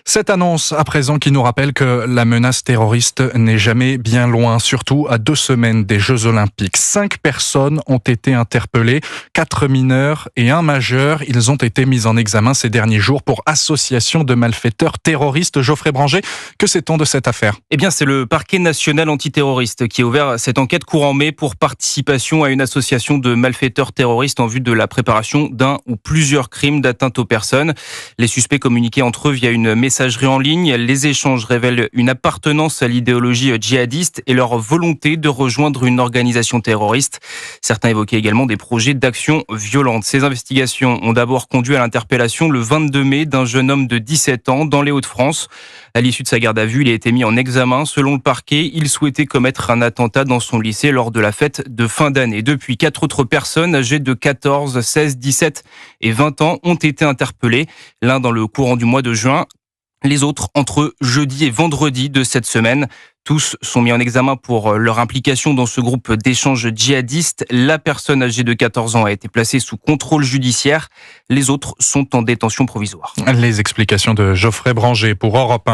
Cette annonce à présent qui nous rappelle que la menace terroriste n'est jamais bien loin, surtout à 2 semaines des Jeux Olympiques. 5 personnes ont été interpellées, 4 mineurs et 1 majeur. Ils ont été mis en examen ces derniers jours pour association de malfaiteurs terroristes. Geoffrey Branger, que sait-on de cette affaire ? Eh bien, c'est le parquet national antiterroriste qui a ouvert cette enquête courant mai pour participation à une association de malfaiteurs terroristes en vue de la préparation d'un ou plusieurs crimes d'atteinte aux personnes. Les suspects communiquaient entre eux via une messagerie en ligne. Les échanges révèlent une appartenance à l'idéologie djihadiste et leur volonté de rejoindre une organisation terroriste. Certains évoquaient également des projets d'action violente. Ces investigations ont d'abord conduit à l'interpellation le 22 mai d'un jeune homme de 17 ans dans les Hauts-de-France. À l'issue de sa garde à vue, il a été mis en examen. Selon le parquet, il souhaitait commettre un attentat dans son lycée lors de la fête de fin d'année. Depuis, 4 autres personnes âgées de 14, 16, 17 et 20 ans ont été interpellées. L'un dans le courant du mois de juin, les autres entre jeudi et vendredi de cette semaine. Tous sont mis en examen pour leur implication dans ce groupe d'échanges djihadistes. La personne âgée de 14 ans a été placée sous contrôle judiciaire. Les autres sont en détention provisoire. Les explications de Geoffrey Branger pour Europe 1.